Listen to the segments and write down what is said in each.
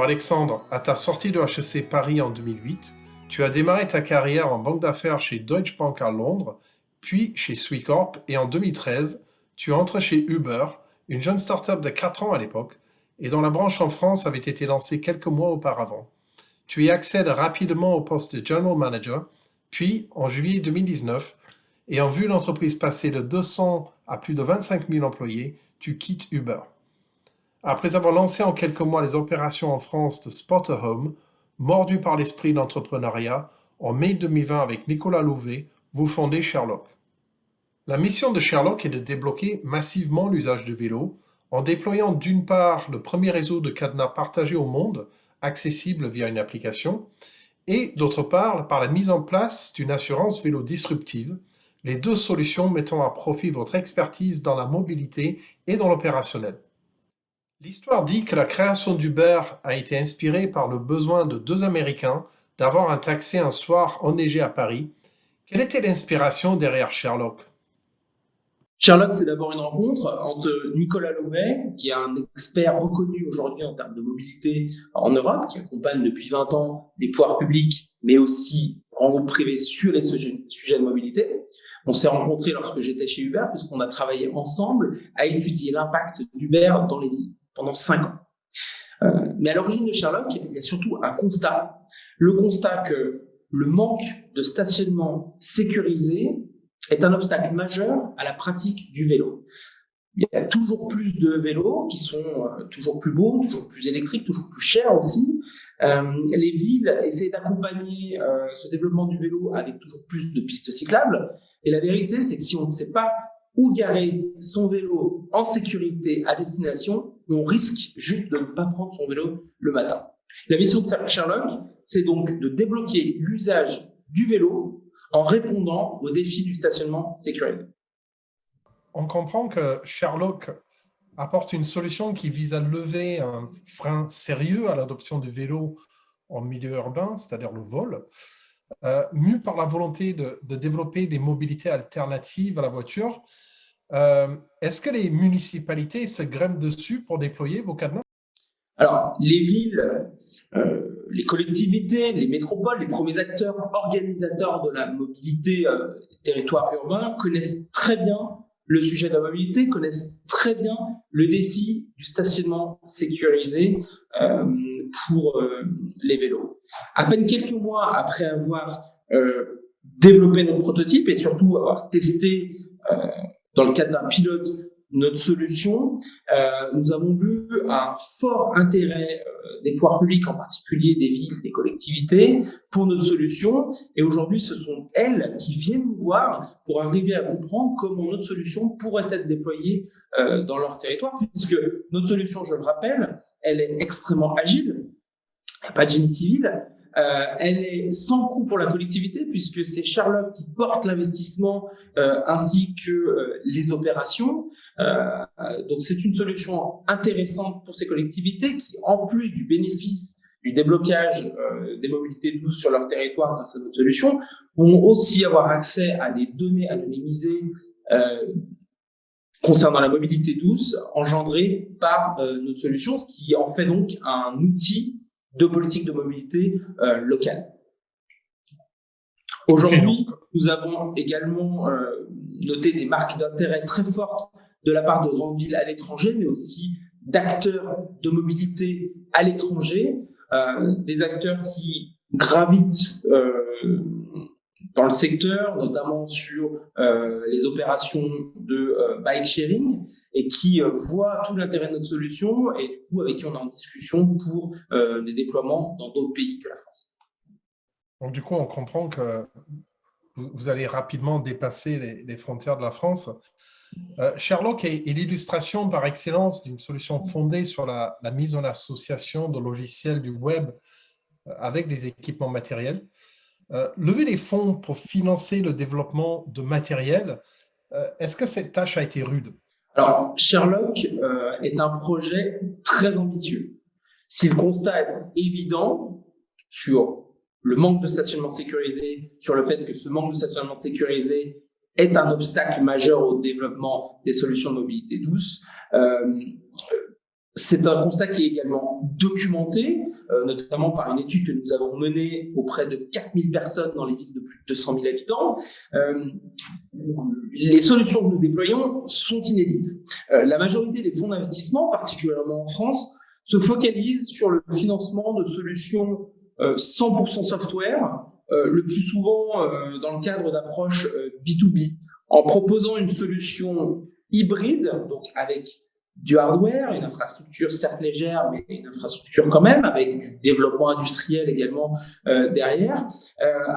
Alexandre, à ta sortie de HEC Paris en 2008, tu as démarré ta carrière en banque d'affaires chez Deutsche Bank à Londres, puis chez Swicorp, et en 2013, tu entres chez Uber, une jeune start-up de 4 ans à l'époque, et dont la branche en France avait été lancée quelques mois auparavant. Tu y accèdes rapidement au poste de General Manager, puis en juillet 2019, ayant vu l'entreprise passer de 200 à plus de 25 000 employés, tu quittes Uber. Après avoir lancé en quelques mois les opérations en France de Spotahome, mordu par l'esprit d'entrepreneuriat, en mai 2020 avec Nicolas Louvet, vous fondez Sherlock. La mission de Sherlock est de débloquer massivement l'usage du vélo en déployant d'une part le premier réseau de cadenas partagés au monde, accessible via une application, et d'autre part par la mise en place d'une assurance vélo disruptive, les deux solutions mettant à profit votre expertise dans la mobilité et dans l'opérationnel. L'histoire dit que la création d'Uber a été inspirée par le besoin de deux Américains d'avoir un taxi un soir enneigé à Paris. Quelle était l'inspiration derrière Sherlock? Sherlock, c'est d'abord une rencontre entre Nicolas Louvet, qui est un expert reconnu aujourd'hui en termes de mobilité en Europe, qui accompagne depuis 20 ans les pouvoirs publics, mais aussi grands groupes privés sur les sujets de mobilité. On s'est rencontrés lorsque j'étais chez Uber, puisqu'on a travaillé ensemble à étudier l'impact d'Uber dans les villes pendant 5 ans. Mais à l'origine de Sherlock, il y a surtout un constat. Le constat que le manque de stationnement sécurisé est un obstacle majeur à la pratique du vélo. Il y a toujours plus de vélos qui sont toujours plus beaux, toujours plus électriques, toujours plus chers aussi. Les villes essaient d'accompagner ce développement du vélo avec toujours plus de pistes cyclables. Et la vérité, c'est que si on ne sait pas où garer son vélo en sécurité à destination, on risque juste de ne pas prendre son vélo le matin. La mission de Sherlock, c'est donc de débloquer l'usage du vélo en répondant aux défis du stationnement sécurisé. On comprend que Sherlock apporte une solution qui vise à lever un frein sérieux à l'adoption du vélo en milieu urbain, c'est-à-dire le vol, mu par la volonté de développer des mobilités alternatives à la voiture. Est-ce que les municipalités se grimpent dessus pour déployer vos cadenas? Alors, les villes, les collectivités, les métropoles, les premiers acteurs organisateurs de la mobilité des territoires urbains connaissent très bien le sujet de la mobilité, connaissent très bien le défi du stationnement sécurisé pour les vélos. À peine quelques mois après avoir développé notre prototype et surtout avoir testé dans le cadre d'un pilote notre solution, nous avons vu un fort intérêt des pouvoirs publics, en particulier des villes, des collectivités, pour notre solution. Et aujourd'hui, ce sont elles qui viennent nous voir pour arriver à comprendre comment notre solution pourrait être déployée dans leur territoire, puisque notre solution, je le rappelle, elle est extrêmement agile, il n'y a pas de génie civil. Elle est sans coût pour la collectivité puisque c'est Sherlock qui porte l'investissement ainsi que les opérations. Donc c'est une solution intéressante pour ces collectivités qui, en plus du bénéfice du déblocage des mobilités douces sur leur territoire grâce à notre solution, vont aussi avoir accès à des données anonymisées concernant la mobilité douce engendrée par notre solution, ce qui en fait donc un outil de politique de mobilité locale. Aujourd'hui, nous avons également noté des marques d'intérêt très fortes de la part de grandes villes à l'étranger, mais aussi d'acteurs de mobilité à l'étranger, des acteurs qui gravitent dans le secteur, notamment sur les opérations de bike sharing, et qui voient tout l'intérêt de notre solution et du coup avec qui on est en discussion pour des déploiements dans d'autres pays que la France. Donc du coup, on comprend que vous allez rapidement dépasser les frontières de la France. Sherlock est l'illustration par excellence d'une solution fondée sur la mise en association de logiciels du web avec des équipements matériels. Lever des fonds pour financer le développement de matériel, est-ce que cette tâche a été rude? Alors, Sherlock est un projet très ambitieux. Si le constat est évident sur le manque de stationnement sécurisé, sur le fait que ce manque de stationnement sécurisé est un obstacle majeur au développement des solutions de mobilité douce, C'est un constat qui est également documenté, notamment par une étude que nous avons menée auprès de 4000 personnes dans les villes de plus de 200 000 habitants. Les solutions que nous déployons sont inédites. La majorité des fonds d'investissement, particulièrement en France, se focalisent sur le financement de solutions 100% software, le plus souvent dans le cadre d'approches B2B, en proposant une solution hybride, donc avec du hardware, une infrastructure certes légère, mais une infrastructure quand même, avec du développement industriel également derrière,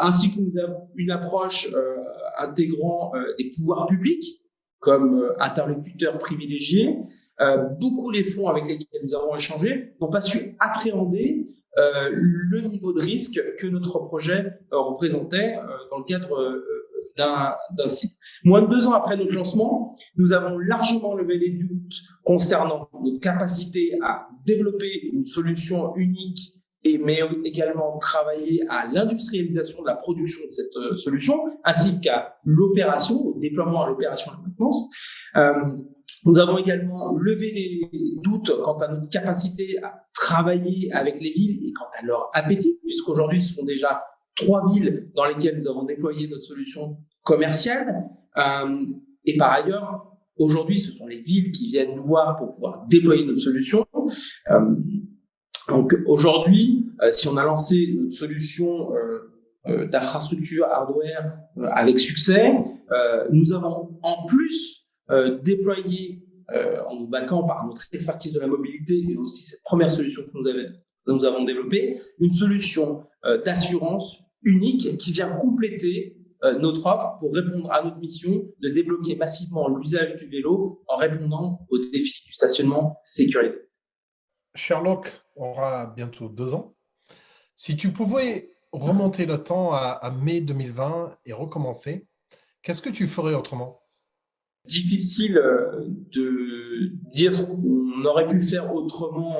ainsi qu'une approche intégrant des pouvoirs publics comme interlocuteurs privilégiés. Beaucoup les fonds avec lesquels nous avons échangé n'ont pas su appréhender le niveau de risque que notre projet représentait dans le cadre d'un site. Moins de 2 ans après notre lancement, nous avons largement levé les doutes concernant notre capacité à développer une solution unique mais également travailler à l'industrialisation de la production de cette solution, ainsi qu'à l'opération, au déploiement à l'opération de la maintenance. Nous avons également levé les doutes quant à notre capacité à travailler avec les villes et quant à leur appétit, puisqu'aujourd'hui, ce sont déjà 3 villes dans lesquelles nous avons déployé notre solution commerciale. Et par ailleurs, aujourd'hui, ce sont les villes qui viennent nous voir pour pouvoir déployer notre solution. Donc aujourd'hui, si on a lancé notre solution d'infrastructure hardware avec succès, nous avons en plus déployé, en nous baquant par notre expertise de la mobilité et aussi cette première solution que nous avons développée, une solution d'assurance unique qui vient compléter notre offre pour répondre à notre mission de débloquer massivement l'usage du vélo en répondant aux défis du stationnement sécurisé. Sherlock aura bientôt 2 ans. Si tu pouvais remonter le temps à mai 2020 et recommencer, qu'est-ce que tu ferais autrement? Difficile de dire ce qu'on aurait pu faire autrement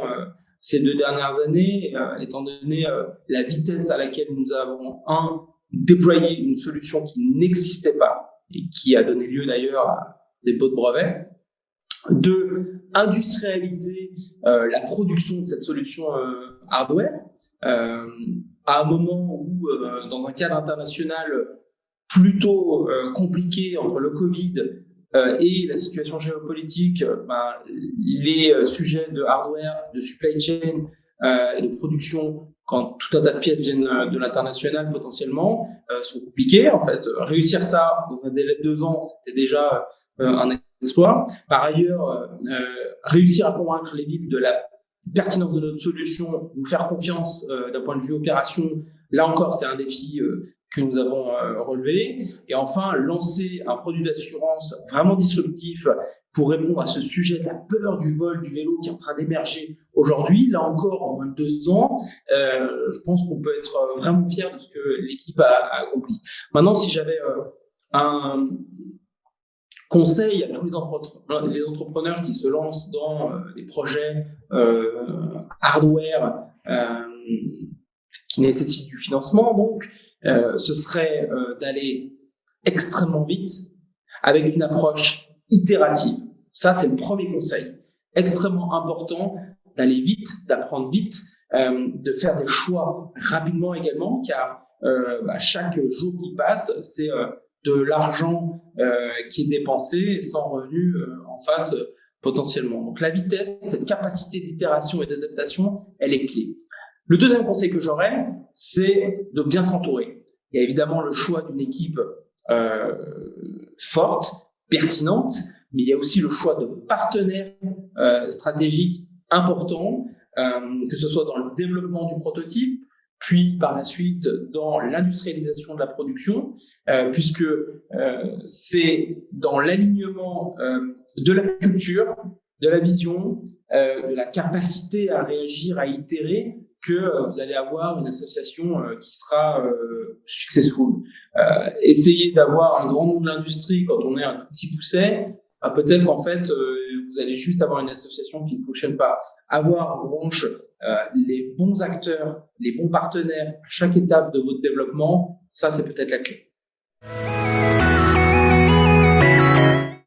ces 2 dernières années, étant donné la vitesse à laquelle nous avons, déployé une solution qui n'existait pas et qui a donné lieu d'ailleurs à des pots de brevets. 2, industrialiser la production de cette solution hardware à un moment où, dans un cadre international plutôt compliqué entre le Covid et la situation géopolitique, les sujets de hardware, de supply chain et de production, quand tout un tas de pièces viennent de l'international potentiellement, sont compliqués. En fait, réussir ça dans un délai de 2 ans, c'était déjà un exploit. Par ailleurs, réussir à convaincre les villes de la pertinence de notre solution, nous faire confiance d'un point de vue opération, là encore, c'est un défi que nous avons relevé. Et enfin, lancer un produit d'assurance vraiment disruptif pour répondre à ce sujet de la peur du vol du vélo qui est en train d'émerger aujourd'hui. Là encore, en moins de 2 ans, je pense qu'on peut être vraiment fier de ce que l'équipe a accompli. Maintenant, si j'avais un conseil à tous les entrepreneurs qui se lancent dans des projets hardware qui nécessitent du financement, donc, ce serait d'aller extrêmement vite avec une approche itérative. Ça, c'est le premier conseil. Extrêmement important d'aller vite, d'apprendre vite, de faire des choix rapidement également, car chaque jour qui passe, c'est de l'argent qui est dépensé sans revenu en face potentiellement. Donc la vitesse, cette capacité d'itération et d'adaptation, elle est clé. Le deuxième conseil que j'aurais, c'est de bien s'entourer. Il y a évidemment le choix d'une équipe forte, pertinente, mais il y a aussi le choix de partenaires stratégiques importants, que ce soit dans le développement du prototype, puis par la suite dans l'industrialisation de la production, puisque c'est dans l'alignement de la culture, de la vision, de la capacité à réagir, à itérer, que vous allez avoir une association qui sera successful. Essayez d'avoir un grand nom de l'industrie quand on est un tout petit pousset, peut-être qu'en fait, vous allez juste avoir une association qui ne fonctionne pas. Avoir en revanche les bons acteurs, les bons partenaires à chaque étape de votre développement, ça c'est peut-être la clé.